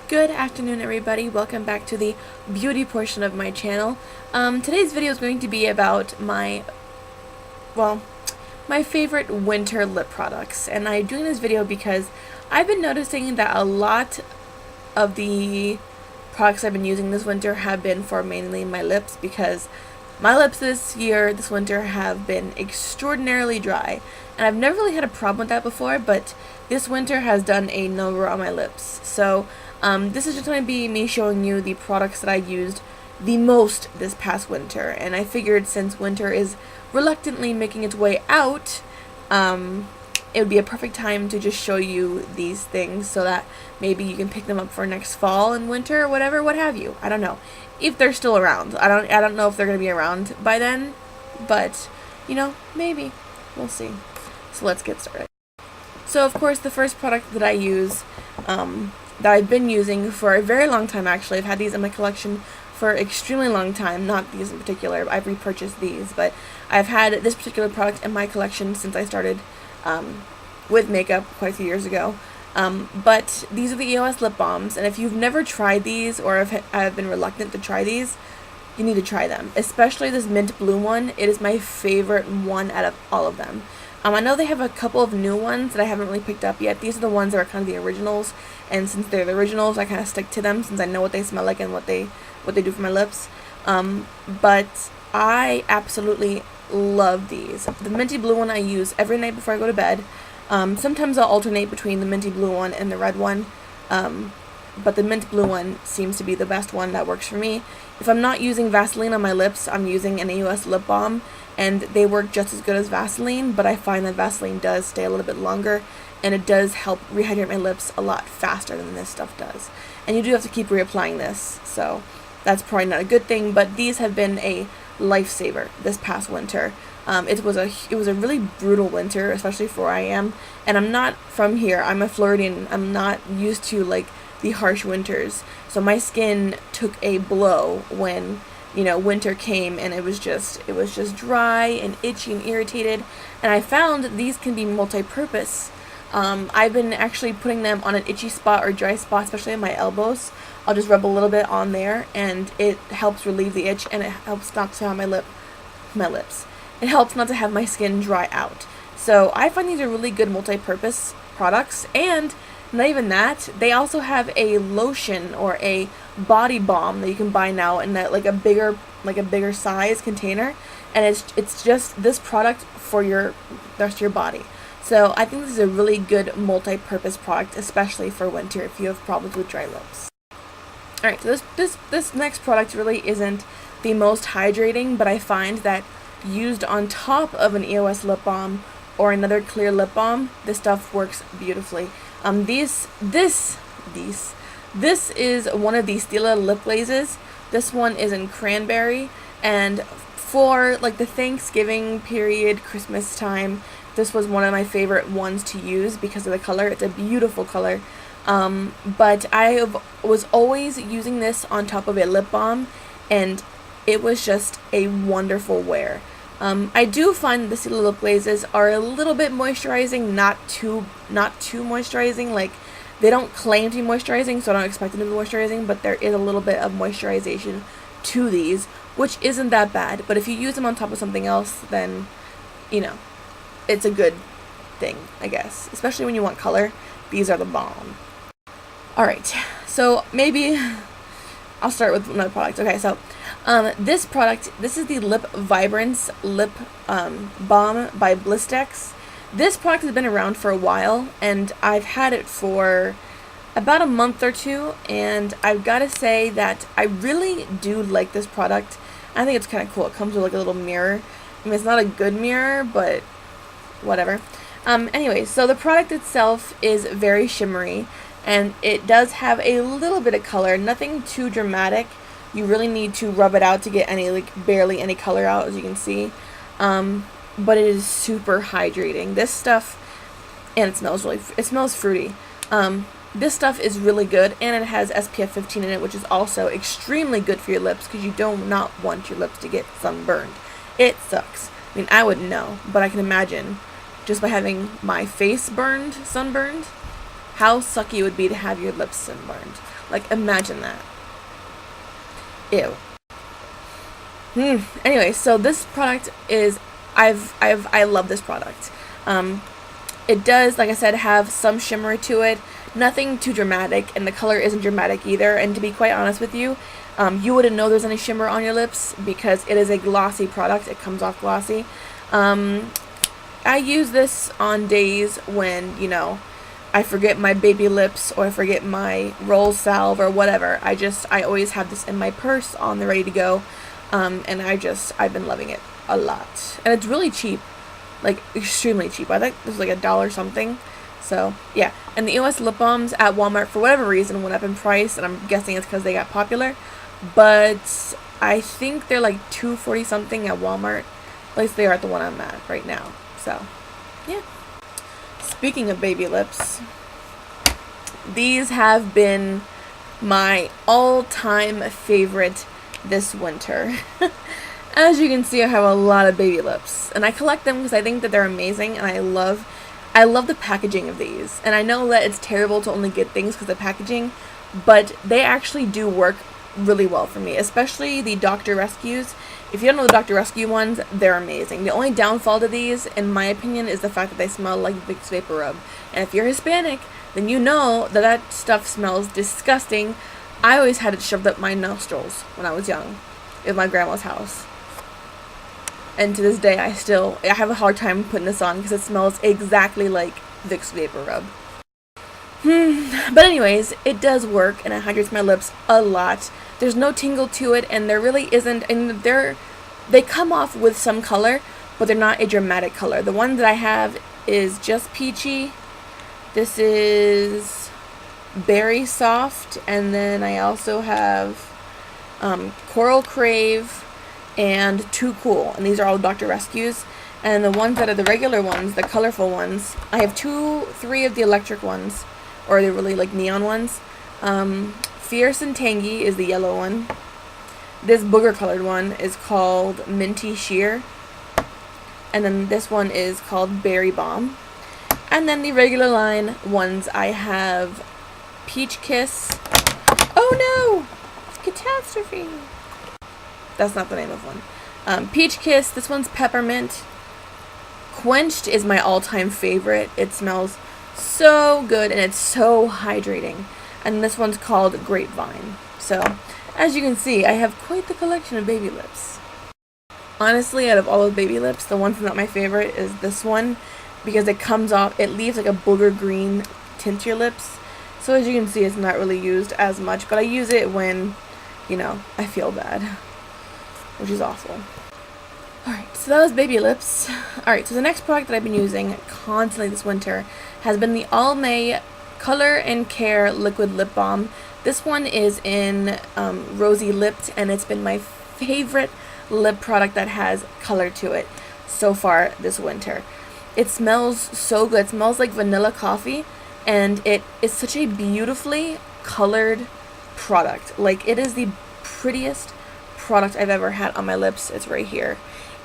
Good afternoon, everybody. Welcome back to the beauty portion of my channel. Today's video is going to be about my favorite winter lip products. And I'm doing this video because I've been noticing that a lot of the products I've been using this winter have been for mainly my lips, because my lips this winter, have been extraordinarily dry. And I've never really had a problem with that before, but this winter has done a number on my lips. So this is just going to be me showing you the products that I used the most this past winter. And I figured since winter is reluctantly making its way out, it would be a perfect time to just show you these things so that maybe you can pick them up for next fall and winter or whatever, what have you. I don't know if they're still around. I don't know if they're going to be around by then, but you know, maybe. We'll see. So let's get started. So of course the first product that I use, that I've been using for a very long time actually. I've had these in my collection for an extremely long time, not these in particular. I've repurchased these, but I've had this particular product in my collection since I started with makeup quite a few years ago. But these are the EOS lip balms, and if you've never tried these or have been reluctant to try these, you need to try them. Especially this mint blue one. It is my favorite one out of all of them. I know they have a couple of new ones that I haven't really picked up yet. These are the ones that are kind of the originals, and since they're the originals, I kind of stick to them since I know what they smell like and what they do for my lips. But I absolutely love these. The minty blue one I use every night before I go to bed. Sometimes I'll alternate between the minty blue one and the red one, but the mint blue one seems to be the best one that works for me. If I'm not using Vaseline on my lips, I'm using an EOS lip balm, and they work just as good as Vaseline, but I find that Vaseline does stay a little bit longer, and it does help rehydrate my lips a lot faster than this stuff does. And you do have to keep reapplying this, so that's probably not a good thing, but these have been a lifesaver this past winter. It was a really brutal winter, especially for where I am, and I'm not from here. I'm a Floridian. I'm not used to like the harsh winters, so my skin took a blow when winter came, and it was just dry and itchy and irritated. And I found these can be multi-purpose. I've been actually putting them on an itchy spot or dry spot, especially on my elbows. I'll just rub a little bit on there, and it helps relieve the itch, and it helps not to have my lips. It helps not to have my skin dry out. So I find these are really good multi-purpose products, and not even that, they also have a lotion or a body balm that you can buy now in that like a bigger size container, and it's just this product for the rest of your body. So I think this is a really good multi-purpose product, especially for winter if you have problems with dry lips. Alright, so this next product really isn't the most hydrating, but I find that used on top of an EOS lip balm or another clear lip balm, this stuff works beautifully. This is one of the Stila lip glazes. This one is in cranberry, and for like the Thanksgiving period, Christmas time, this was one of my favorite ones to use because of the color. It's a beautiful color. But I was always using this on top of a lip balm, and it was just a wonderful wear. I do find the Stila lip glazes are a little bit moisturizing, not too moisturizing. Like, they don't claim to be moisturizing, so I don't expect them to be moisturizing, but there is a little bit of moisturization to these, which isn't that bad. But if you use them on top of something else, then, it's a good thing, I guess. Especially when you want color, these are the bomb. Alright, so maybe I'll start with another product. Okay, so this is the Lip Vibrance Lip Balm by Blistex. This product has been around for a while, and I've had it for about a month or two, and I've got to say that I really do like this product. I think it's kind of cool. It comes with like a little mirror. I mean, it's not a good mirror, but whatever. Anyway, so the product itself is very shimmery, and it does have a little bit of color, nothing too dramatic. You really need to rub it out to get barely any color out, as you can see. But it is super hydrating. This stuff, and it smells fruity. This stuff is really good, and it has SPF 15 in it, which is also extremely good for your lips because you do not want your lips to get sunburned. It sucks. I mean, I wouldn't know, but I can imagine just by having my face sunburned, how sucky it would be to have your lips sunburned. Like, imagine that. Ew. Anyway, so this product is, I love this product. It does, like I said, have some shimmer to it. Nothing too dramatic, and the color isn't dramatic either. And to be quite honest with you, you wouldn't know there's any shimmer on your lips because it is a glossy product. It comes off glossy. I use this on days when, you know, I forget my baby lips or I forget my roll salve or whatever. I always have this in my purse on the ready to go. And I've been loving it a lot. And it's really cheap. Like, extremely cheap. I think this is like $1 something. So, yeah. And the EOS lip balms at Walmart, for whatever reason, went up in price. And I'm guessing it's because they got popular. But I think they're like $2.40 something at Walmart. At least they are at the one I'm at right now. So, yeah. Speaking of baby lips, these have been my all-time favorite this winter. As you can see, I have a lot of baby lips, and I collect them because I think that they're amazing, and I love the packaging of these. And I know that it's terrible to only get things because of packaging, but they actually do work really well for me, especially the Dr. Rescues. If you don't know the Dr. Rescue ones, they're amazing. The only downfall to these, in my opinion, is the fact that they smell like Vicks Vapor Rub. And if you're Hispanic, then you know that that stuff smells disgusting. I always had it shoved up my nostrils when I was young in my grandma's house. And to this day, I have a hard time putting this on because it smells exactly like Vicks Vapor Rub. But anyways, it does work and it hydrates my lips a lot. There's no tingle to it, and there really isn't, and they come off with some color, but they're not a dramatic color. The one that I have is just peachy. This is berry soft, and then I also have Coral Crave and Too Cool, and these are all Dr. Rescues. And the ones that are the regular ones, the colorful ones, I have 3 of the electric ones, or they're really like neon ones. Fierce and Tangy is the yellow one. This booger colored one is called Minty Sheer. And then this one is called Berry Bomb. And then the regular line ones, I have Peach Kiss. Oh no! Catastrophe! That's not the name of one. Peach Kiss, this one's Peppermint. Quenched is my all-time favorite. It smells so good and it's so hydrating. And this one's called Grapevine. So, as you can see, I have quite the collection of baby lips. Honestly, out of all of baby lips, the one that's not my favorite is this one, because it comes off, it leaves like a booger green tint to your lips. So as you can see, it's not really used as much, but I use it when, you know, I feel bad, which is awful. Alright, so that was baby lips. Alright, so the next product that I've been using constantly this winter has been the Almay Color and Care Liquid Lip Balm. This one is in Rosy Lipped, and it's been my favorite lip product that has color to it so far this winter. It smells so good. It smells like vanilla coffee, and it is such a beautifully colored product. Like, it is the prettiest product I've ever had on my lips. It's right here.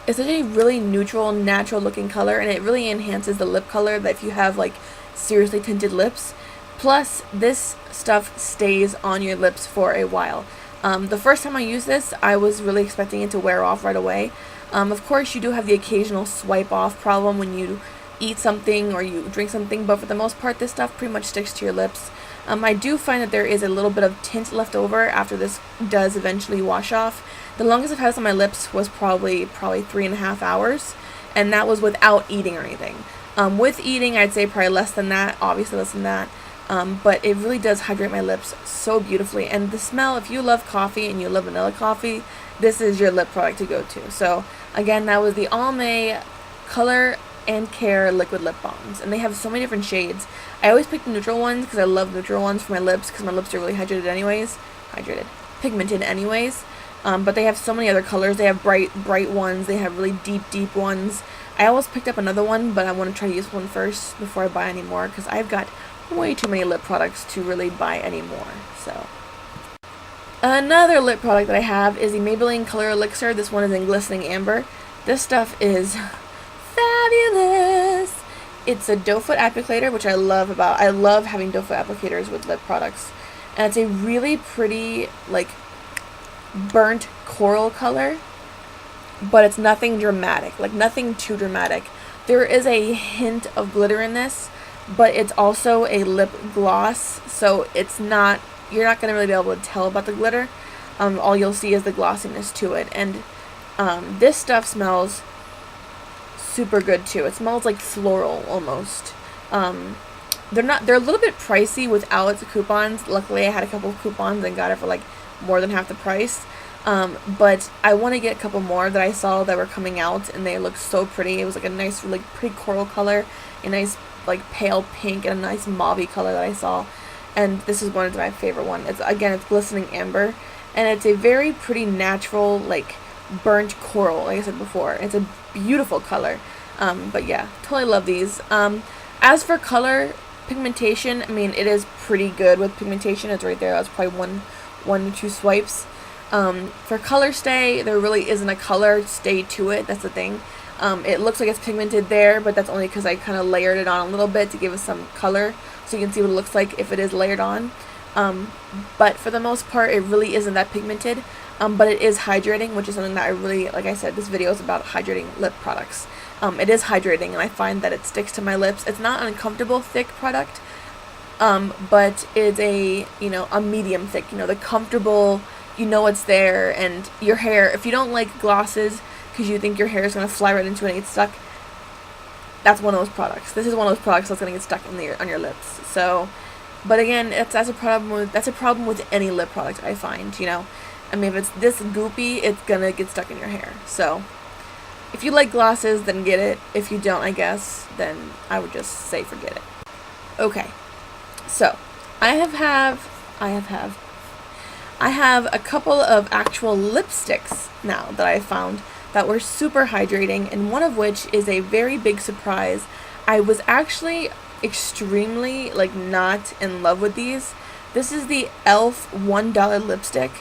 It's such a really neutral, natural looking color, and it really enhances the lip color that if you have like seriously tinted lips. Plus, this stuff stays on your lips for a while. The first time I used this, I was really expecting it to wear off right away. Of course, you do have the occasional swipe off problem when you eat something or you drink something, but for the most part, this stuff pretty much sticks to your lips. I do find that there is a little bit of tint left over after this does eventually wash off. The longest I've had this on my lips was probably 3.5 hours, and that was without eating or anything. With eating, I'd say probably less than that, obviously less than that. But it really does hydrate my lips so beautifully. And the smell, if you love coffee and you love vanilla coffee, this is your lip product to go to. So, again, that was the Almay Color and Care Liquid Lip Balms. And they have so many different shades. I always pick the neutral ones because I love neutral ones for my lips because my lips are really pigmented anyways. But they have so many other colors. They have bright ones. They have really deep ones. I almost picked up another one, but I want to try to use one first before I buy any more because I've got way too many lip products to really buy anymore. So, another lip product that I have is the Maybelline Color Elixir. This one is in Glistening Amber. This stuff is fabulous. It's a doe foot applicator, which I love having doe foot applicators with lip products. and it's a really pretty, like, burnt coral color, but it's nothing dramatic, like nothing too dramatic. There is a hint of glitter in this, but it's also a lip gloss, so it's not, you're not going to really be able to tell about the glitter. All you'll see is the glossiness to it, and this stuff smells super good too. It smells like floral almost. They're a little bit pricey without the coupons. Luckily I had a couple of coupons and got it for like more than half the price. But I want to get a couple more that I saw that were coming out, and they looked so pretty. It was like a nice, like pretty coral color, a nice like pale pink, and a nice mauvey color that I saw. And this is one of my favorite one. It's glistening amber, and it's a very pretty natural, like burnt coral, like I said before. It's a beautiful color. But yeah, totally love these. As for color pigmentation, I mean, it is pretty good with pigmentation. It's right there. That's probably one to two swipes. For color stay, there really isn't a color stay to it. That's the thing. It looks like it's pigmented there, but that's only because I kind of layered it on a little bit to give it some color, so you can see what it looks like if it is layered on. But for the most part, it really isn't that pigmented. But it is hydrating, which is something that I really, like I said, this video is about hydrating lip products. It is hydrating, and I find that it sticks to my lips. It's not an uncomfortable thick product, but it's a medium thick, the comfortable, it's there, and your hair, if you don't like glosses because you think your hair is going to fly right into it and get stuck, that's one of those products. This is one of those products that's going to get stuck on your lips. So, but again, that's a problem with any lip product, I find, I mean, if it's this goopy, it's going to get stuck in your hair. So, if you like glosses, then get it. If you don't, I guess, then I would just say forget it. Okay, so I have a couple of actual lipsticks now that I found that were super hydrating, and one of which is a very big surprise. I was actually extremely, like, not in love with these. This is the e.l.f. $1 lipstick,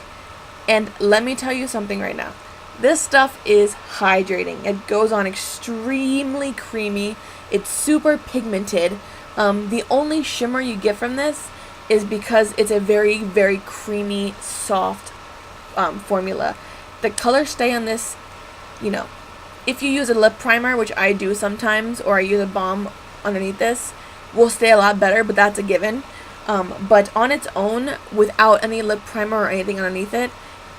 and let me tell you something right now. This stuff is hydrating. It goes on extremely creamy. It's super pigmented. The only shimmer you get from this is because it's a very, very creamy, soft formula. The color stay on this, if you use a lip primer, which I do sometimes, or I use a balm underneath this, will stay a lot better, but that's a given. But on its own, without any lip primer or anything underneath it,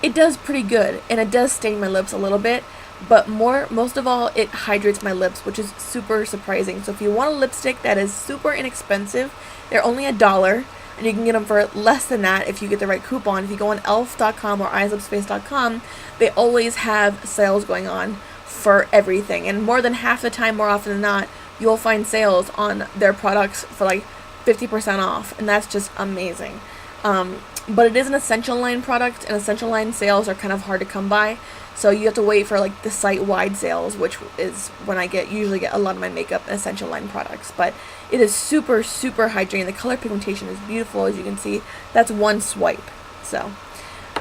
it does pretty good, and it does stain my lips a little bit, but most of all, it hydrates my lips, which is super surprising. So if you want a lipstick that is super inexpensive, they're only $1, and you can get them for less than that if you get the right coupon. If you go on elf.com or eyes-lip-space.com, they always have sales going on for everything, and more than half the time, more often than not, you'll find sales on their products for like 50% off, and that's just amazing. But it is an essential line product, and essential line sales are kind of hard to come by, so you have to wait for like the site-wide sales, which is when I usually get a lot of my makeup and essential line products. But it is super, super hydrating. The color pigmentation is beautiful, as you can see. That's one swipe. So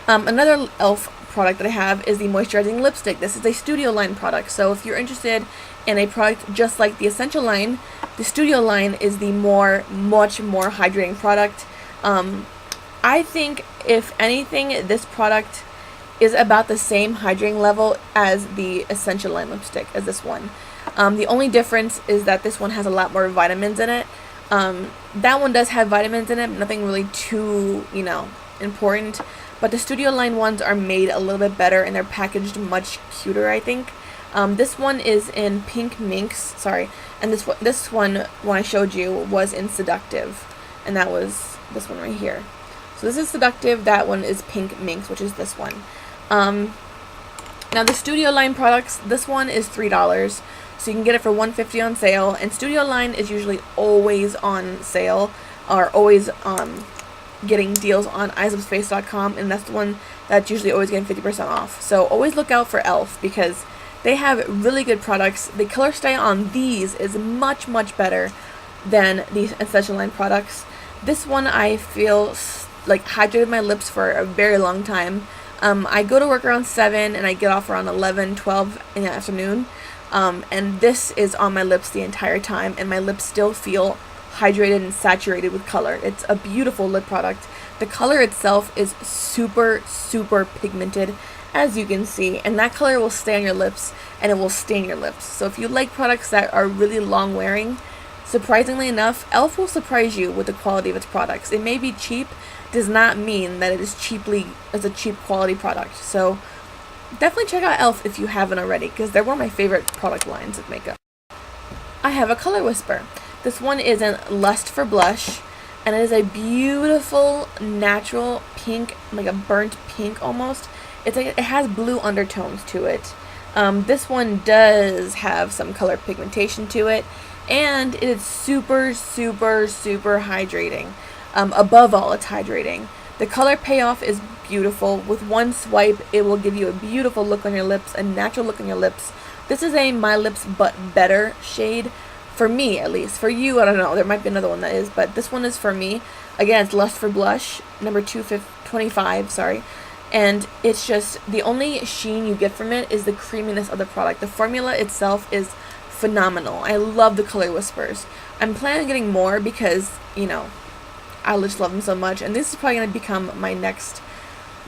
another e.l.f. product that I have is the moisturizing lipstick. This is a studio line product, so if you're interested in a product just like the essential line, the studio line is the much more hydrating product. I think, if anything, this product is about the same hydrating level as the essential line lipstick, as this one. The only difference is that this one has a lot more vitamins in it. That one does have vitamins in it, but nothing really too, important. But the studio line ones are made a little bit better, and they're packaged much cuter, I think. This one is in Pink Minx, and this one, when I showed you, was in Seductive, and that was this one right here. So this is Seductive, that one is Pink Minx, which is this one. Now the Studio Line products, this one is $3, so you can get it for $1.50 on sale, and Studio Line is usually always on sale, or always getting deals on eyes-lip-space.com, and that's the one that's usually always getting 50% off. So always look out for e.l.f. because they have really good products. The color stay on these is much, much better than the Essential Line products. This one I feel like hydrated my lips for a very long time. I go to work around 7 and I get off around 11, 12 in the afternoon, and this is on my lips the entire time, and my lips still feel hydrated and saturated with color. It's a beautiful lip product. The color itself is super, super pigmented, as you can see, and that color will stay on your lips and it will stain your lips. So if you like products that are really long wearing, surprisingly enough, e.l.f. will surprise you with the quality of its products. It may be cheap, does not mean that it is a cheap quality product. So definitely check out e.l.f. if you haven't already, because they're one of my favorite product lines of makeup. I have a Color Whisper. This one is in Lust for Blush, and it is a beautiful natural pink, like a burnt pink almost. It's like it has blue undertones to it. This one does have some color pigmentation to it, and it is super, super, super hydrating. Above all, it's hydrating. The color payoff is beautiful. With one swipe, it will give you a beautiful look on your lips, a natural look on your lips. This is a My Lips But Better shade, for me at least. For you, I don't know, there might be another one that is, but this one is for me. Again, it's Lust for Blush, number 225, sorry. And it's just, the only sheen you get from it is the creaminess of the product. The formula itself is phenomenal. I love the Color Whispers. I'm planning on getting more because, you know, I just love them so much. And this is probably going to become my next,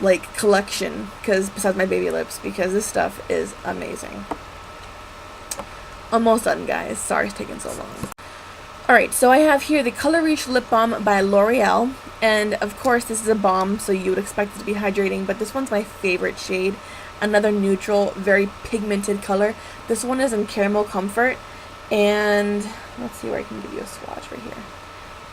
like, collection, because besides my baby lips, because this stuff is amazing. Almost done, guys. Sorry it's taking so long. Alright, so I have here the Color Reach Lip Balm by L'Oreal. And, of course, this is a balm, so you would expect it to be hydrating, but this one's my favorite shade. Another neutral, very pigmented color. This one is in Caramel Comfort, and let's see where I can give you a swatch right here.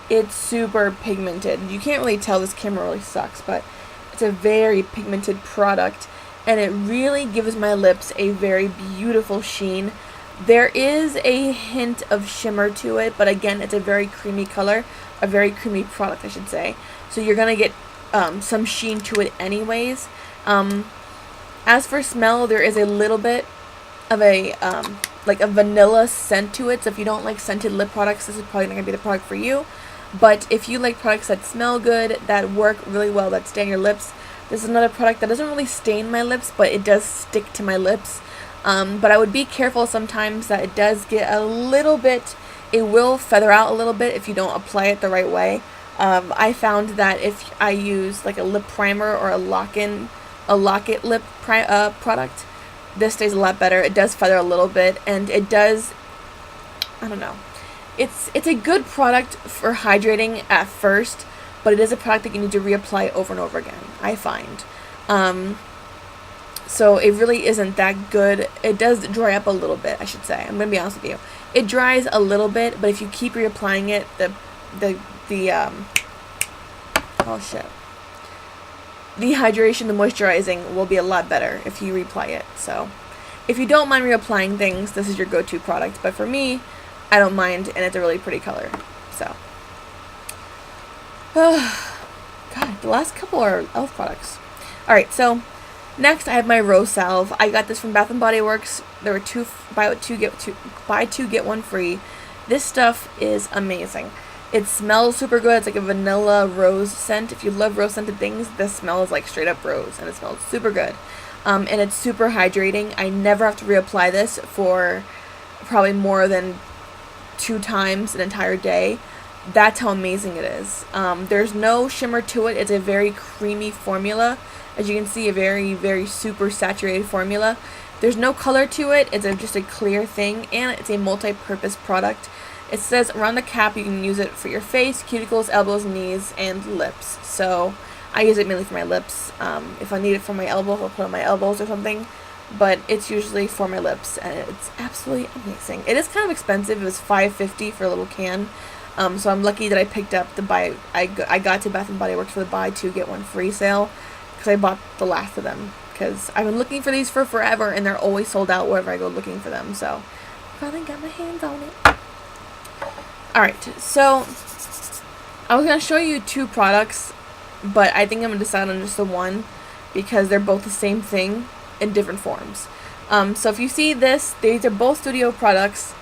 It's super pigmented. You can't really tell, this camera really sucks, but it's a very pigmented product, and it really gives my lips a very beautiful sheen. There is a hint of shimmer to it, but again, it's a very creamy color, a very creamy product, I should say. So you're going to get some sheen to it anyways. As for smell, there is a little bit of a, like a vanilla scent to it. So if you don't like scented lip products, this is probably not going to be the product for you. But if you like products that smell good, that work really well, that stay on your lips, this is another product that doesn't really stain my lips, but it does stick to my lips. But I would be careful sometimes that it does get a little bit, it will feather out a little bit if you don't apply it the right way. I found that if I use like a lip primer or a Lock-It lip product, this stays a lot better. It does feather a little bit, and it does, I don't know. It's a good product for hydrating at first, but it is a product that you need to reapply over and over again, I find. So it really isn't that good. It does dry up a little bit, I should say. I'm going to be honest with you. It dries a little bit, but if you keep reapplying it, the hydration, the moisturizing will be a lot better if you reapply it. So if you don't mind reapplying things, this is your go-to product. But for me, I don't mind, and it's a really pretty color. So, God, the last couple are e.l.f. products. Alright, so next I have my Rose Salve. I got this from Bath & Body Works. There were buy two get one free. This stuff is amazing. It smells super good. It's like a vanilla rose scent. If you love rose scented things, this smells like straight up rose, and it smells super good. And it's super hydrating. I never have to reapply this for probably more than 2 times an entire day. That's how amazing it is. There's no shimmer to it. It's a very creamy formula. As you can see, a very, very super saturated formula. There's no color to it. It's just a clear thing, and it's a multi-purpose product. It says around the cap you can use it for your face, cuticles, elbows, knees, and lips. So I use it mainly for my lips. If I need it for my elbows, I'll put it on my elbows or something. But it's usually for my lips, and it's absolutely amazing. It is kind of expensive. It was $5.50 for a little can. So I'm lucky that I picked up the I got to Bath & Body Works for the buy 2 get 1 free sale, because I bought the last of them. Because I've been looking for these for forever, and they're always sold out wherever I go looking for them. So finally got my hands on it. Alright, so I was going to show you 2 products, but I think I'm going to decide on just the one, because they're both the same thing in different forms. So if you see this, these are both studio products.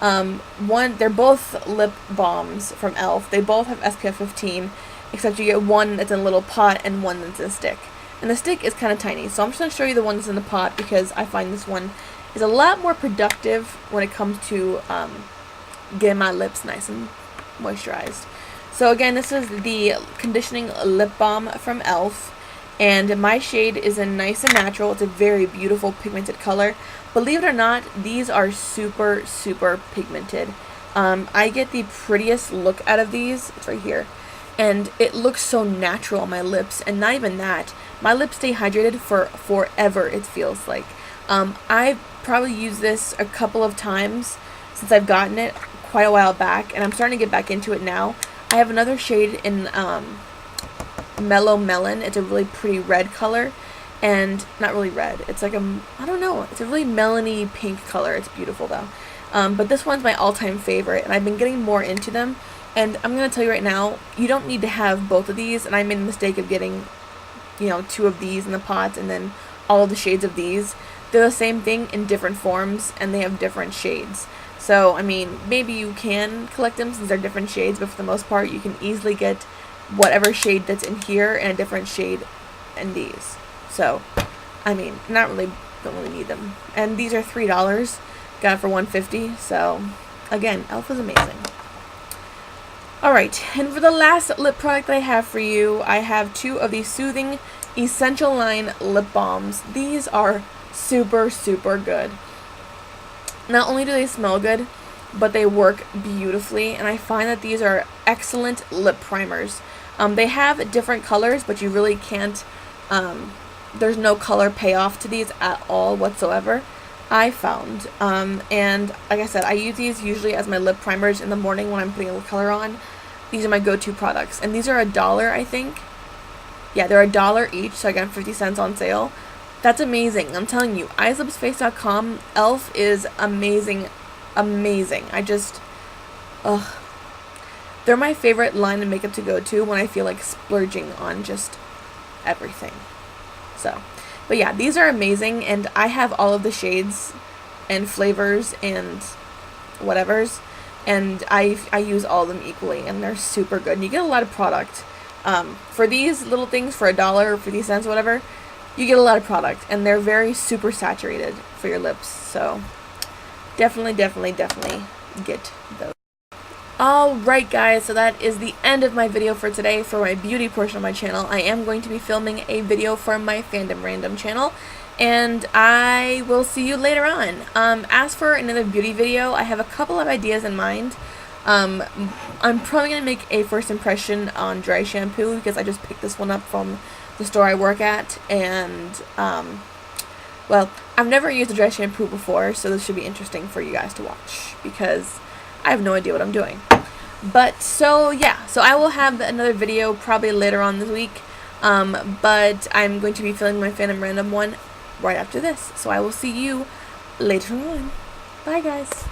They're both lip balms from e.l.f. They both have SPF 15, except you get one that's in a little pot and one that's in a stick. And the stick is kind of tiny, so I'm just going to show you the one that's in the pot, because I find this one is a lot more productive when it comes to getting my lips nice and moisturized. So again, this is the conditioning lip balm from e.l.f. And my shade is in Nice and Natural. It's a very beautiful pigmented color. Believe it or not, these are super, super pigmented. I get the prettiest look out of these. It's right here. And it looks so natural on my lips. And not even that. My lips stay hydrated for forever, it feels like. I've probably used this a couple of times since I've gotten it quite a while back. And I'm starting to get back into it now. I have another shade in Mellow Melon. It's a really pretty red color, and not really red. It's like I don't know. It's a really melony pink color. It's beautiful though. But this one's my all-time favorite, and I've been getting more into them. And I'm gonna tell you right now, you don't need to have both of these. And I made the mistake of getting, you know, 2 of these in the pots, and then all of the shades of these. They're the same thing in different forms, and they have different shades. So, I mean, maybe you can collect them since they're different shades, but for the most part, you can easily get whatever shade that's in here and a different shade in these. So, I mean, don't really need them. And these are $3. Got it for $1.50. So, again, e.l.f. is amazing. Alright, and for the last lip product that I have for you, I have 2 of these Soothing Essential Line lip balms. These are super, super good. Not only do they smell good, but they work beautifully, and I find that these are excellent lip primers. They have different colors, but you really can't, there's no color payoff to these at all whatsoever, I found. And like I said, I use these usually as my lip primers in the morning when I'm putting a lip color on. These are my go-to products, and these are $1, I think. Yeah, they're $1 each, so I got 50 cents on sale. That's amazing. I'm telling you, eyeslipsface.com, e.l.f. is amazing. Amazing. Ugh. They're my favorite line of makeup to go to when I feel like splurging on just everything. So, but yeah, these are amazing, and I have all of the shades and flavors and whatevers, and I use all of them equally, and they're super good. And you get a lot of product. For these little things, for $1 or 50 cents, whatever, you get a lot of product, and they're very super saturated for your lips. So definitely get those. Alright guys, so that is the end of my video for today for my beauty portion of my channel. I am going to be filming a video for my Fandom Random channel, and I will see you later on. As for another beauty video, I have a couple of ideas in mind. I'm probably going to make a first impression on dry shampoo because I just picked this one up from the store I work at, and well, I've never used a dry shampoo before, so this should be interesting for you guys to watch because I have no idea what I'm doing. But so yeah, so I will have another video probably later on this week, but I'm going to be filming my Fandom Random one right after this, so I will see you later on. Bye guys.